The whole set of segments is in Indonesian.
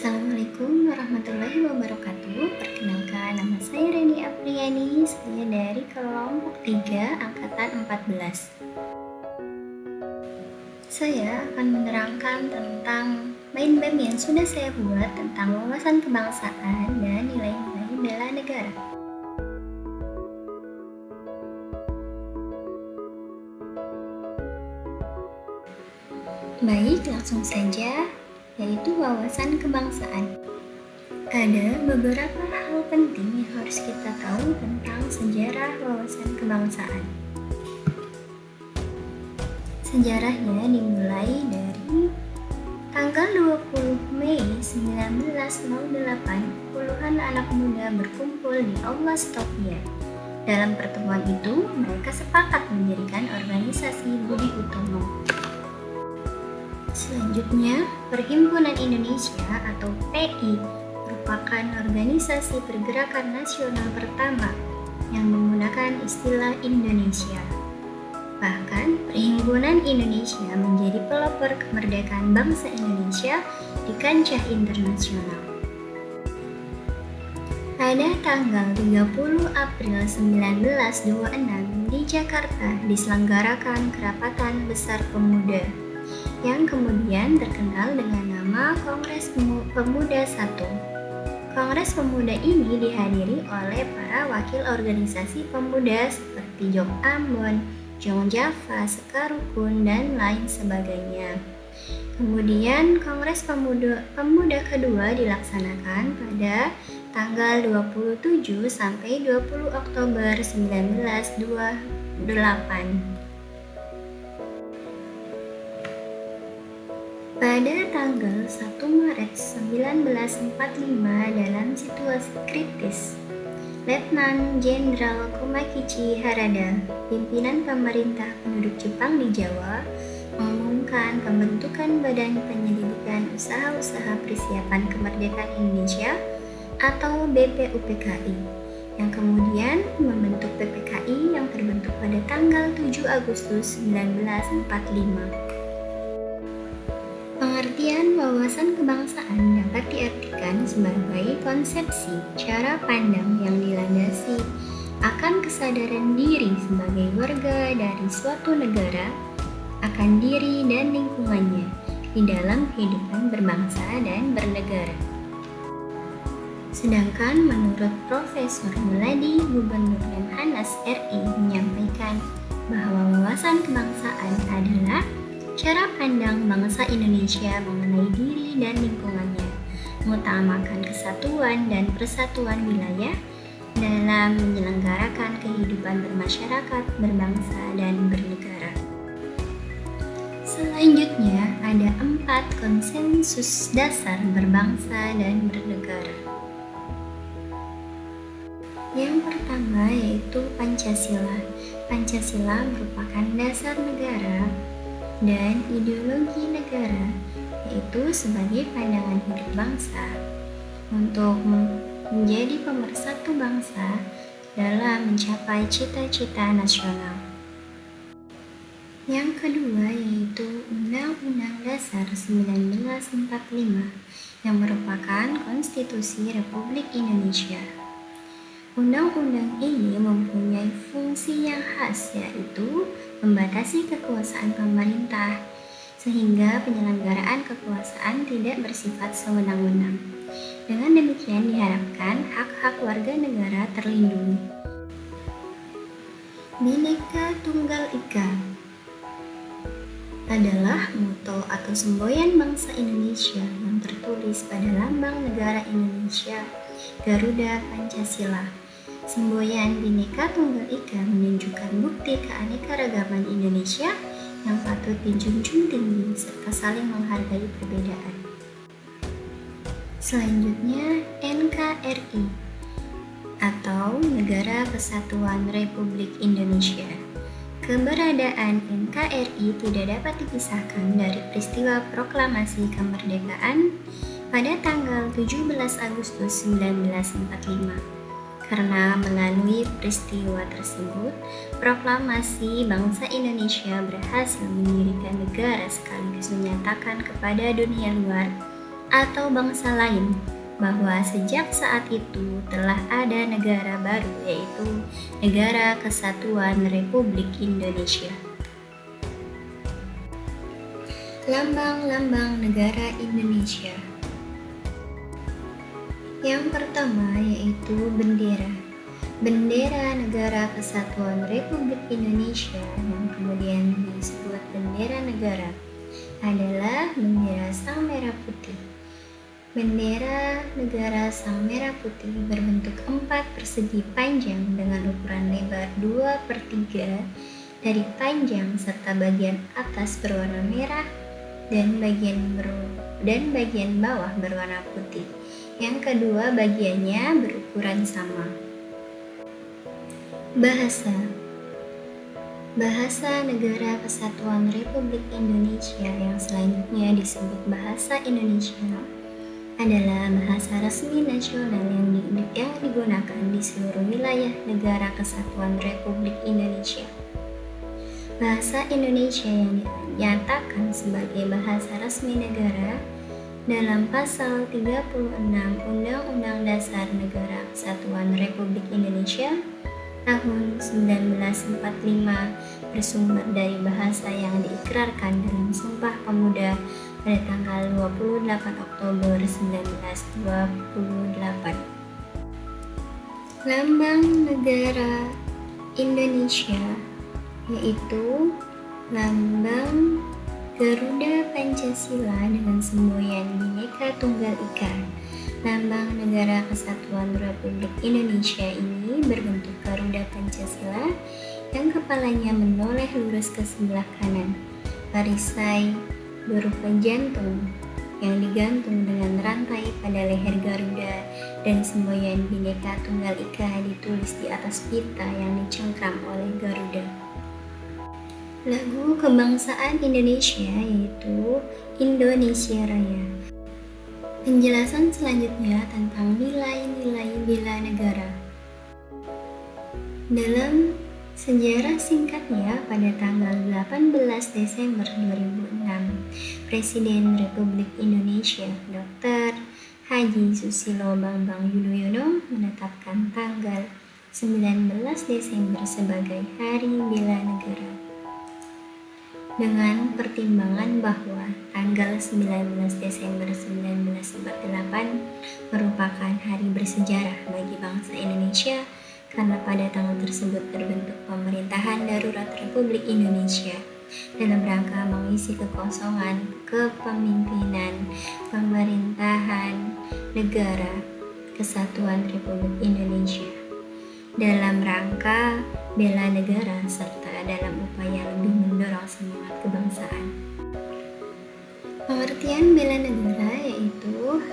Assalamualaikum warahmatullahi wabarakatuh. Perkenalkan, nama saya Reni Apriani. Saya dari kelompok 3 angkatan 14. Saya akan menerangkan tentang mind map yang sudah saya buat tentang wawasan kebangsaan dan nilai-nilai bela negara. Baik, langsung saja, yaitu wawasan kebangsaan. Ada beberapa hal penting yang harus kita tahu tentang sejarah wawasan kebangsaan. Sejarahnya dimulai dari tanggal 20 Mei 1908, puluhan anak muda berkumpul di Aula Stovia. Dalam pertemuan itu, mereka sepakat mendirikan organisasi Budi Utomo. Selanjutnya, Perhimpunan Indonesia atau PI merupakan organisasi pergerakan nasional pertama yang menggunakan istilah Indonesia. Bahkan, Perhimpunan Indonesia menjadi pelopor kemerdekaan bangsa Indonesia di kancah internasional. Pada tanggal 30 April 1926 di Jakarta diselenggarakan Kerapatan Besar Pemuda yang kemudian terkenal dengan nama Kongres Pemuda I. Kongres Pemuda ini dihadiri oleh para wakil organisasi pemuda seperti Jong Ambon, Jong Java, Sekarukun, dan lain sebagainya. Kemudian Kongres Pemuda kedua dilaksanakan pada tanggal 27 sampai 20 Oktober 1928. Pada tanggal 1 Maret 1945 dalam situasi kritis, Letnan Jenderal Komakichi Harada, pimpinan pemerintah penduduk Jepang di Jawa, mengumumkan pembentukan Badan Penyelidikan Usaha-Usaha Persiapan Kemerdekaan Indonesia atau BPUPKI, yang kemudian membentuk PPKI yang terbentuk pada tanggal 7 Agustus 1945. Pengertian wawasan kebangsaan dapat diartikan sebagai konsepsi cara pandang yang dilandasi akan kesadaran diri sebagai warga dari suatu negara akan diri dan lingkungannya di dalam kehidupan berbangsa dan bernegara. Sedangkan menurut Profesor Muladi Gubernur Lemhanas RI menyampaikan bahwa wawasan kebangsaan adalah cara pandang bangsa Indonesia mengenai diri dan lingkungannya, mengutamakan kesatuan dan persatuan wilayah dalam menyelenggarakan kehidupan bermasyarakat, berbangsa, dan bernegara. Selanjutnya, ada 4 konsensus dasar berbangsa dan bernegara. Yang pertama yaitu Pancasila. Pancasila merupakan dasar negara dan ideologi negara, yaitu sebagai pandangan hidup bangsa untuk menjadi pemersatu bangsa dalam mencapai cita-cita nasional. Yang kedua yaitu Undang-Undang Dasar 1945 yang merupakan Konstitusi Republik Indonesia. Undang-undang ini mempunyai fungsi yang khas, yaitu membatasi kekuasaan pemerintah, sehingga penyelenggaraan kekuasaan tidak bersifat sewenang-wenang. Dengan demikian diharapkan hak-hak warga negara terlindungi. Bhinneka Tunggal Ika adalah moto atau semboyan bangsa Indonesia yang tertulis pada lambang negara Indonesia, Garuda Pancasila. Semboyan Bhinneka Tunggal Ika menunjukkan bukti keanekaragaman Indonesia yang patut dijunjung tinggi serta saling menghargai perbedaan. Selanjutnya, NKRI atau Negara Kesatuan Republik Indonesia. Keberadaan NKRI tidak dapat dipisahkan dari peristiwa proklamasi kemerdekaan pada tanggal 17 Agustus 1945. Karena melalui peristiwa tersebut, proklamasi bangsa Indonesia berhasil mendirikan negara sekaligus menyatakan kepada dunia luar atau bangsa lain, bahwa sejak saat itu telah ada negara baru, yaitu Negara Kesatuan Republik Indonesia. Lambang-lambang negara Indonesia. Yang pertama yaitu bendera. Bendera Negara Kesatuan Republik Indonesia yang kemudian disebut bendera negara adalah bendera Sang Merah Putih. Bendera negara Sang Merah Putih berbentuk 4 persegi panjang dengan ukuran lebar 2/3 dari panjang serta bagian atas berwarna merah dan bagian bawah berwarna putih. Yang kedua bagiannya berukuran sama. Bahasa Negara Kesatuan Republik Indonesia yang selanjutnya disebut Bahasa Indonesia adalah bahasa resmi nasional yang digunakan di seluruh wilayah Negara Kesatuan Republik Indonesia. Bahasa Indonesia yang dinyatakan sebagai bahasa resmi negara dalam pasal 36 Undang-Undang Dasar Negara Kesatuan Republik Indonesia tahun 1945 bersumber dari bahasa yang diikrarkan dalam Sumpah Pemuda pada tanggal 28 Oktober 1928. Lambang negara Indonesia yaitu lambang Garuda Pancasila dengan semboyan Bhinneka Tunggal Ika. Lambang Negara Kesatuan Republik Indonesia ini berbentuk Garuda Pancasila yang kepalanya menoleh lurus ke sebelah kanan, perisai berupa jantung yang digantung dengan rantai pada leher Garuda, dan semboyan Bhinneka Tunggal Ika ditulis di atas pita yang dicengkram oleh Garuda. Lagu kebangsaan Indonesia yaitu Indonesia Raya. Penjelasan selanjutnya tentang nilai-nilai bela negara. Dalam sejarah singkatnya, pada tanggal 18 Desember 2006, Presiden Republik Indonesia Dr. Haji Susilo Bambang Yudhoyono menetapkan tanggal 19 Desember sebagai Hari Bela Negara. Dengan pertimbangan bahwa tanggal 19 Desember 1948 merupakan hari bersejarah bagi bangsa Indonesia karena pada tanggal tersebut terbentuk pemerintahan darurat Republik Indonesia dalam rangka mengisi kekosongan kepemimpinan pemerintahan Negara Kesatuan Republik Indonesia dalam rangka bela negara serta dalam upaya lebih mendorong semangat kebangsaan. Pengertian bela negara yaitu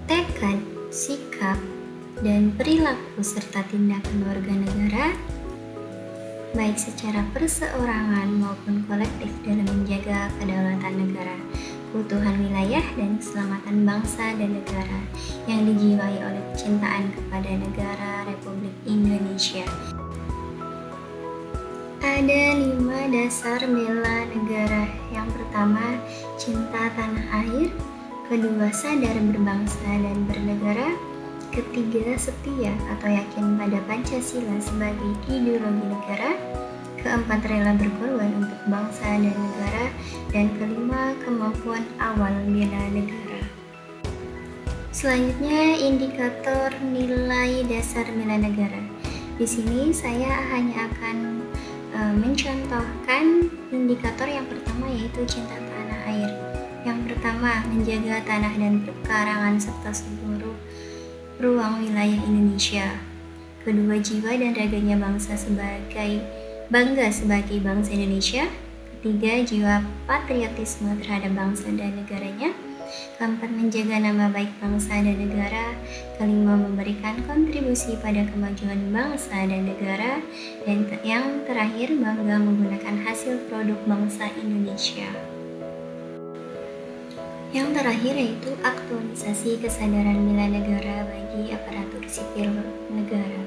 tekad, sikap, dan perilaku serta tindakan warga negara baik secara perseorangan maupun kolektif dalam menjaga kedaulatan negara, keutuhan wilayah, dan keselamatan bangsa dan negara yang dijiwai oleh kecintaan kepada negara Republik Indonesia. Ada 5 dasar bela negara. Yang pertama, cinta tanah air. Kedua, sadar berbangsa dan bernegara. Ketiga, setia atau yakin pada Pancasila sebagai ideologi negara. Keempat, rela berkorban untuk bangsa dan negara. Dan kelima, kemampuan awal bela negara. Selanjutnya, indikator nilai dasar bela negara. Di sini saya hanya akan mencontohkan indikator yang pertama yaitu cinta tanah air. Yang pertama, menjaga tanah dan perkarangan serta seluruh ruang wilayah Indonesia. Kedua, jiwa dan raganya bangga sebagai bangsa Indonesia. Ketiga, jiwa patriotisme terhadap bangsa dan negaranya. Keempat, menjaga nama baik bangsa dan negara. Kelima, memberikan kontribusi pada kemajuan bangsa dan negara. Dan yang terakhir, bangga menggunakan hasil produk bangsa Indonesia. Yang terakhir yaitu aktualisasi kesadaran bela negara bagi aparatur sipil negara.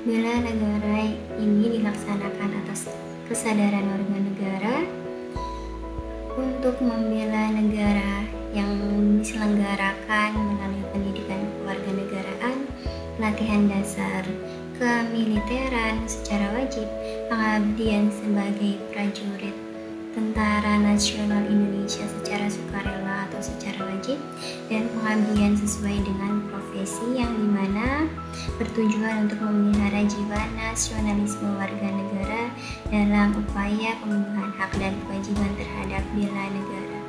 Bela negara ini dilaksanakan atas kesadaran warga negara untuk membela negara yang diselenggarakan melalui pendidikan kewarganegaraan, pelatihan dasar kemiliteran secara wajib, pengabdian sebagai prajurit Tentara Nasional Indonesia secara sukarela atau secara wajib, dan pengabdian sesuai dengan profesi yang dimana bertujuan untuk memelihara jiwa nasionalisme warga negara dalam upaya pemenuhan hak dan kewajiban terhadap bela negara.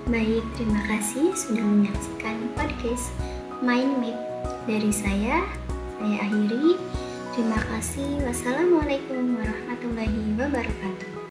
Baik, terima kasih sudah menyaksikan podcast Mind Map dari saya akhiri. Terima kasih. Wassalamualaikum warahmatullahi wabarakatuh.